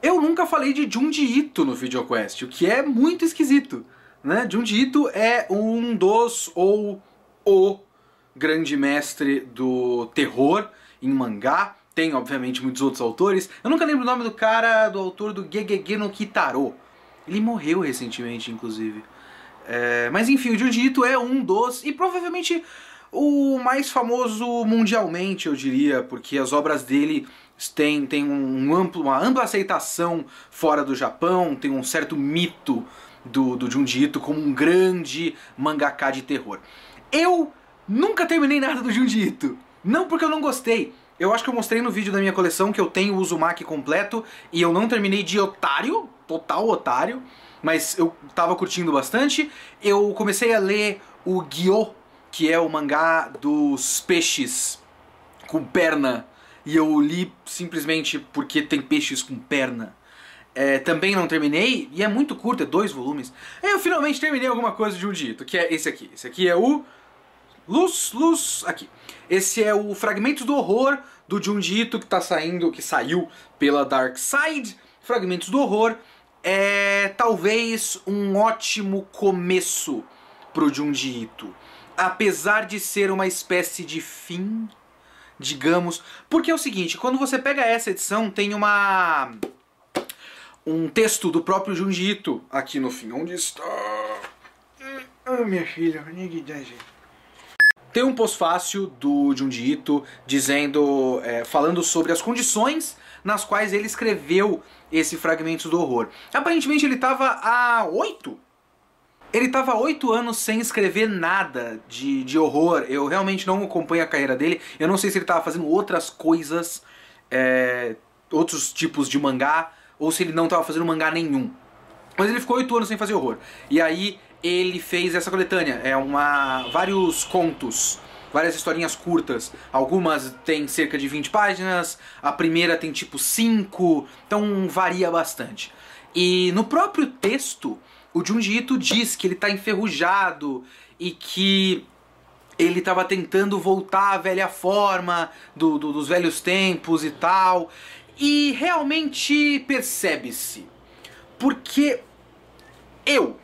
Eu nunca falei de Junji Ito no VideoQuest, o que é muito esquisito, né? Junji Ito é um dos, ou o grande mestre do terror em mangá. Tem, obviamente, muitos outros autores. Eu nunca lembro o nome do cara, do autor do Gegege no Kitaro. Ele morreu recentemente, inclusive. Mas enfim, o Junji Ito é um dos, e provavelmente o mais famoso mundialmente, eu diria, porque as obras dele têm uma ampla aceitação fora do Japão, tem um certo mito do Junji Ito como um grande mangaka de terror. Eu nunca terminei nada do Junji Ito, não porque eu não gostei. Eu acho que eu mostrei no vídeo da minha coleção que eu tenho o Uzumaki completo e eu não terminei de otário, total otário, mas eu tava curtindo bastante. Eu comecei a ler o Gyo, que é o mangá dos peixes com perna, e eu li simplesmente porque tem peixes com perna. Também não terminei, e é muito curto, é 2 volumes. Aí eu finalmente terminei alguma coisa de Junji Ito, que é esse aqui. Esse aqui é o... aqui. Esse é o Fragmentos do Horror do Junji Ito que saiu pela Dark Side. Fragmentos do Horror é talvez um ótimo começo pro Junji Ito. Apesar de ser uma espécie de fim, digamos. Porque é o seguinte, quando você pega essa edição, tem um texto do próprio Junji Ito aqui no fim. Onde está? Ah, minha filha, tem um pós-fácil do Junji Ito dizendo, falando sobre as condições nas quais ele escreveu esse Fragmentos do Horror. Aparentemente ele estava há 8 anos sem escrever nada de horror. Eu realmente não acompanho a carreira dele. Eu não sei se ele estava fazendo outras coisas, outros tipos de mangá, ou se ele não estava fazendo mangá nenhum. Mas ele ficou 8 anos sem fazer horror. E aí ele fez essa coletânea, vários contos, várias historinhas curtas. Algumas tem cerca de 20 páginas, a primeira tem tipo 5, então varia bastante. E no próprio texto, o Junji Ito diz que ele está enferrujado e que ele estava tentando voltar à velha forma dos velhos tempos e tal. E realmente percebe-se, porque eu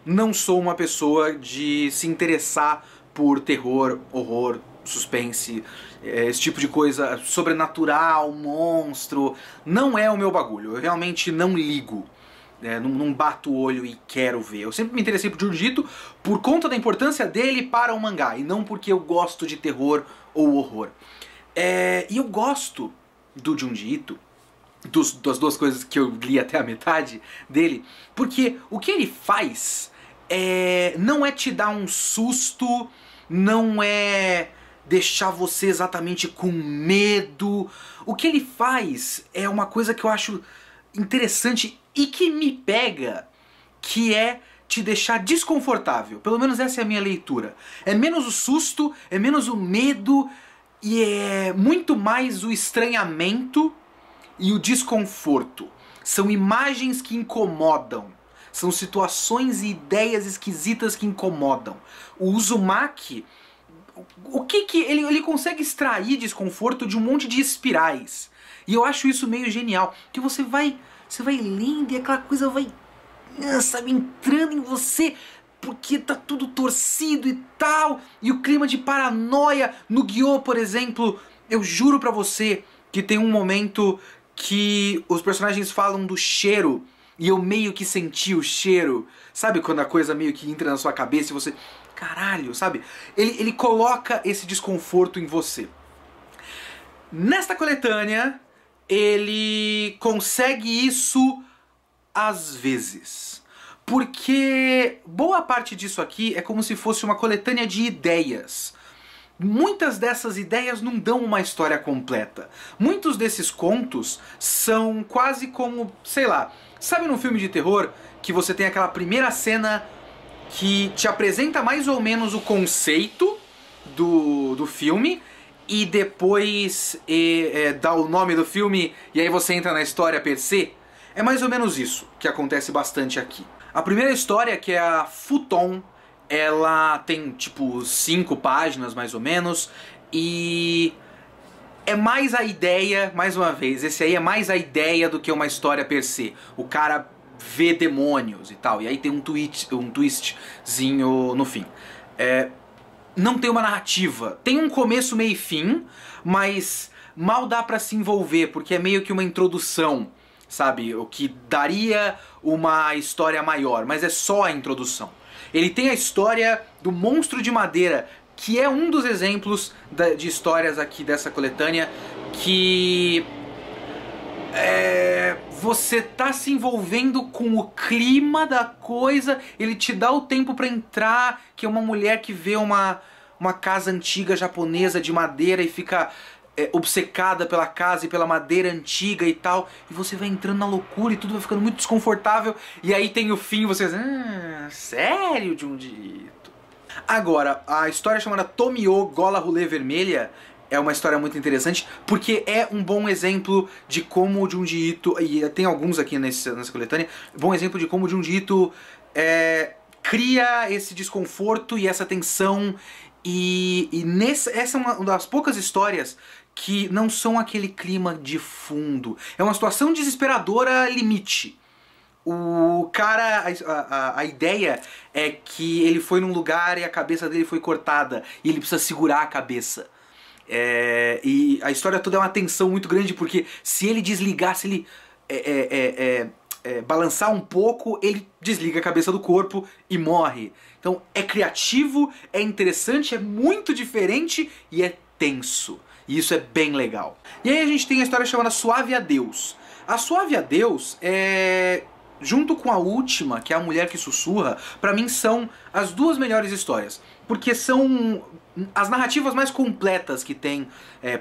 não sou uma pessoa de se interessar por terror, horror, suspense, esse tipo de coisa, sobrenatural, monstro. Não é o meu bagulho, eu realmente não ligo. Não bato o olho e quero ver. Eu sempre me interessei por Junji Ito por conta da importância dele para o mangá, e não porque eu gosto de terror ou horror. E eu gosto do Junji Ito, das duas coisas que eu li até a metade dele, porque o que ele faz não é te dar um susto, não é deixar você exatamente com medo. O que ele faz é uma coisa que eu acho interessante e que me pega, que é te deixar desconfortável. Pelo menos essa é a minha leitura. É menos o susto, é menos o medo, e é muito mais o estranhamento e o desconforto. São imagens que incomodam. São situações e ideias esquisitas que incomodam. O Uzumaki, ele consegue extrair desconforto de um monte de espirais. E eu acho isso meio genial. Que você vai lendo e aquela coisa vai, sabe, entrando em você, porque tá tudo torcido e tal. E o clima de paranoia no Gyo, por exemplo, eu juro pra você que tem um momento que os personagens falam do cheiro, e eu meio que senti o cheiro. Sabe quando a coisa meio que entra na sua cabeça e você... Caralho, sabe? Ele coloca esse desconforto em você. Nesta coletânea, ele consegue isso às vezes. Porque boa parte disso aqui é como se fosse uma coletânea de ideias. Muitas dessas ideias não dão uma história completa. Muitos desses contos são quase como, sei lá, sabe num filme de terror que você tem aquela primeira cena que te apresenta mais ou menos o conceito do filme e depois dá o nome do filme e aí você entra na história per se? É mais ou menos isso que acontece bastante aqui. A primeira história, que é a Futon, ela tem tipo 5 páginas mais ou menos, e É mais a ideia, mais uma vez, esse aí é mais a ideia do que uma história per se. O cara vê demônios e tal, e aí tem um twistzinho no fim. Não tem uma narrativa, tem um começo, meio e fim, mas mal dá pra se envolver, porque é meio que uma introdução, sabe? O que daria uma história maior, mas é só a introdução. Ele tem a história do monstro de madeira, que é um dos exemplos de histórias aqui dessa coletânea que você tá se envolvendo com o clima da coisa, ele te dá o tempo pra entrar, que é uma mulher que vê uma casa antiga japonesa de madeira e fica obcecada pela casa e pela madeira antiga e tal, e você vai entrando na loucura e tudo vai ficando muito desconfortável, e aí tem o fim, você sério, Junji Ito? Agora, a história chamada Tomio Gola Rolê Vermelha é uma história muito interessante, porque é um bom exemplo de como o Junji Ito, e tem alguns aqui nessa coletânea, bom exemplo de como o Junji Ito cria esse desconforto e essa tensão, essa é uma das poucas histórias que não são aquele clima de fundo. É uma situação desesperadora limite. O cara, a ideia é que ele foi num lugar e a cabeça dele foi cortada e ele precisa segurar a cabeça. E a história toda é uma tensão muito grande, porque se ele desligar, se ele balançar um pouco, ele desliga a cabeça do corpo e morre. Então é criativo, é interessante, é muito diferente e é tenso. E isso é bem legal. E aí a gente tem a história chamada Suave a Deus. A Suave a Deus junto com a última, que é A Mulher que Sussurra, pra mim são as duas melhores histórias. Porque são as narrativas mais completas que tem,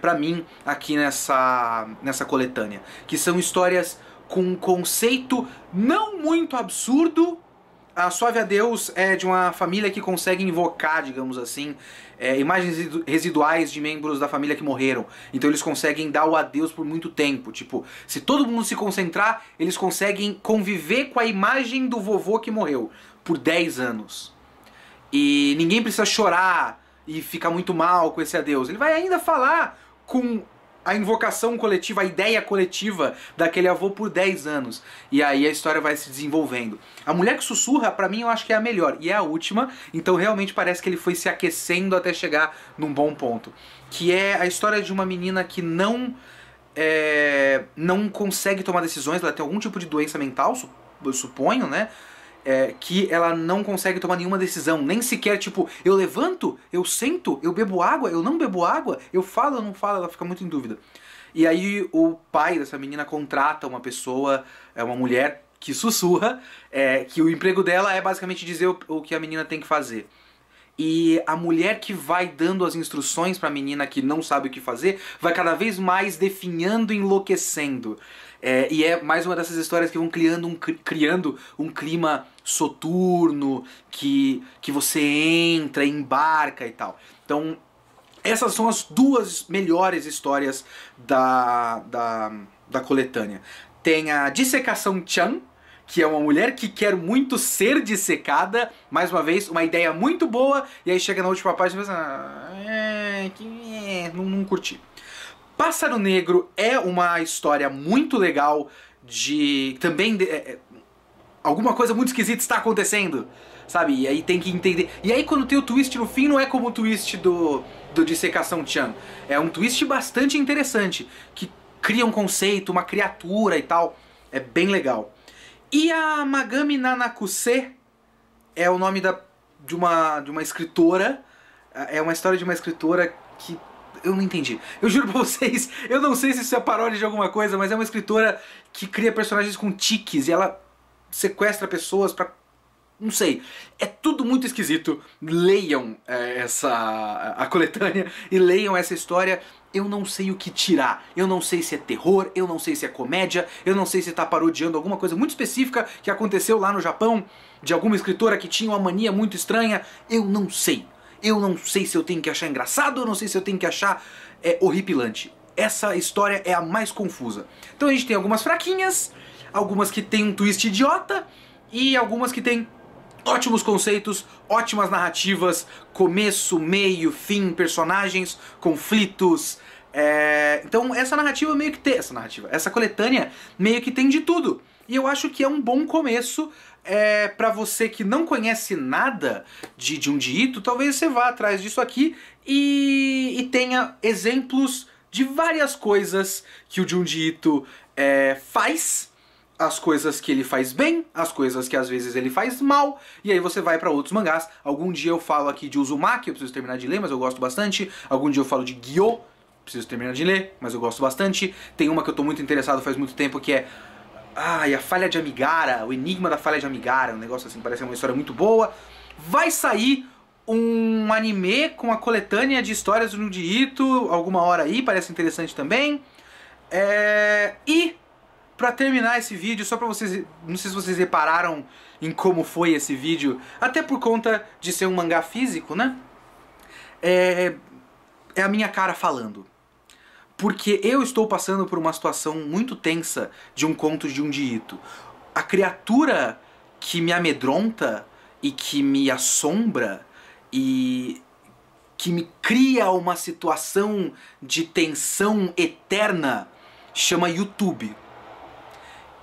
pra mim, aqui nessa coletânea. Que são histórias com um conceito não muito absurdo. A Suave a Deus é de uma família que consegue invocar, digamos assim, imagens residuais de membros da família que morreram. Então eles conseguem dar o adeus por muito tempo. Tipo, se todo mundo se concentrar, eles conseguem conviver com a imagem do vovô que morreu por 10 anos. E ninguém precisa chorar e ficar muito mal com esse adeus. Ele vai ainda falar com a invocação coletiva, a ideia coletiva daquele avô por 10 anos. E aí a história vai se desenvolvendo. A Mulher que Sussurra, pra mim, eu acho que é a melhor. E é a última, então realmente parece que ele foi se aquecendo até chegar num bom ponto. Que é a história de uma menina que não consegue tomar decisões, ela tem algum tipo de doença mental, eu suponho, né? Que ela não consegue tomar nenhuma decisão, nem sequer tipo, eu levanto, eu sento, eu bebo água, eu não bebo água, eu falo, eu não falo, ela fica muito em dúvida. E aí o pai dessa menina contrata uma pessoa, uma mulher que sussurra, que o emprego dela é basicamente dizer o que a menina tem que fazer. E a mulher que vai dando as instruções pra menina que não sabe o que fazer, vai cada vez mais definhando e enlouquecendo. E é mais uma dessas histórias que vão criando um clima soturno, que você entra, embarca e tal. Então, essas são as duas melhores histórias da coletânea. Tem a Dissecação Chan, que é uma mulher que quer muito ser dissecada. Mais uma vez, uma ideia muito boa, e aí chega na última página e pensa, não curti. Pássaro Negro é uma história muito legal de... também alguma coisa muito esquisita está acontecendo, sabe? E aí tem que entender. E aí quando tem o twist no fim, não é como o twist do Dissecação Chan. É um twist bastante interessante, que cria um conceito, uma criatura e tal. É bem legal. E a Magami Nanakuse é o nome de uma escritora. É uma história de uma escritora que... eu não entendi. Eu juro pra vocês, eu não sei se isso é paródia de alguma coisa, mas é uma escritora que cria personagens com tiques e ela sequestra pessoas pra... não sei. É tudo muito esquisito. Leiam a coletânea e leiam essa história. Eu não sei o que tirar. Eu não sei se é terror, eu não sei se é comédia, eu não sei se tá parodiando alguma coisa muito específica que aconteceu lá no Japão, de alguma escritora que tinha uma mania muito estranha. Eu não sei. Eu não sei se eu tenho que achar engraçado, eu não sei se eu tenho que achar horripilante. Essa história é a mais confusa. Então a gente tem algumas fraquinhas, algumas que tem um twist idiota e algumas que tem ótimos conceitos, ótimas narrativas, começo, meio, fim, personagens, conflitos, Então essa narrativa meio que tem... Essa coletânea meio que tem de tudo. E eu acho que é um bom começo pra você que não conhece nada de Junji Ito. Talvez você vá atrás disso aqui e tenha exemplos de várias coisas que o Junji Ito faz. As coisas que ele faz bem, as coisas que às vezes ele faz mal, e aí você vai pra outros mangás. Algum dia eu falo aqui de Uzumaki, eu preciso terminar de ler, mas eu gosto bastante. Algum dia eu falo de Gyo, preciso terminar de ler, mas eu gosto bastante. Tem uma que eu tô muito interessado faz muito tempo, que é... Ai, a Falha de Amigara, o Enigma da Falha de Amigara, um negócio assim, parece uma história muito boa. Vai sair um anime com a coletânea de histórias do Junji Ito, alguma hora aí, parece interessante também. E... pra terminar esse vídeo, só pra vocês... Não sei se vocês repararam em como foi esse vídeo, até por conta de ser um mangá físico, né? É a minha cara falando. Porque eu estou passando por uma situação muito tensa de um conto de Junji Ito. A criatura que me amedronta e que me assombra e que me cria uma situação de tensão eterna chama YouTube.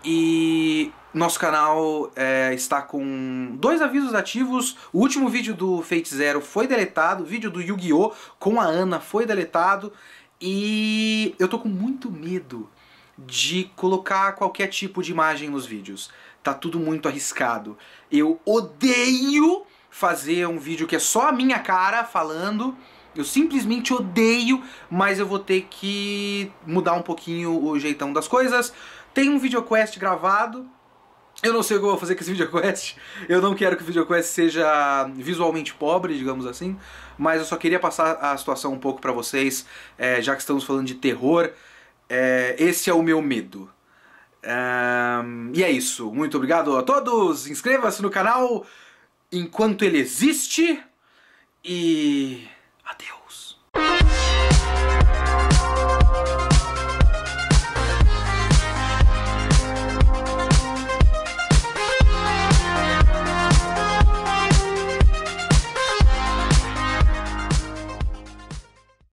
E nosso canal está com 2 avisos ativos. O último vídeo do Fate Zero foi deletado, o vídeo do Yu-Gi-Oh! Com a Ana foi deletado. E eu tô com muito medo de colocar qualquer tipo de imagem nos vídeos. Tá tudo muito arriscado. Eu odeio fazer um vídeo que é só a minha cara falando. Eu simplesmente odeio, mas eu vou ter que mudar um pouquinho o jeitão das coisas. Tem um videoquest gravado. Eu não sei o que eu vou fazer com esse videoquest. Eu não quero que o videoquest seja visualmente pobre, digamos assim. Mas eu só queria passar a situação um pouco pra vocês, já que estamos falando de terror. Esse é o meu medo. E é isso. Muito obrigado a todos. Inscreva-se no canal enquanto ele existe. E...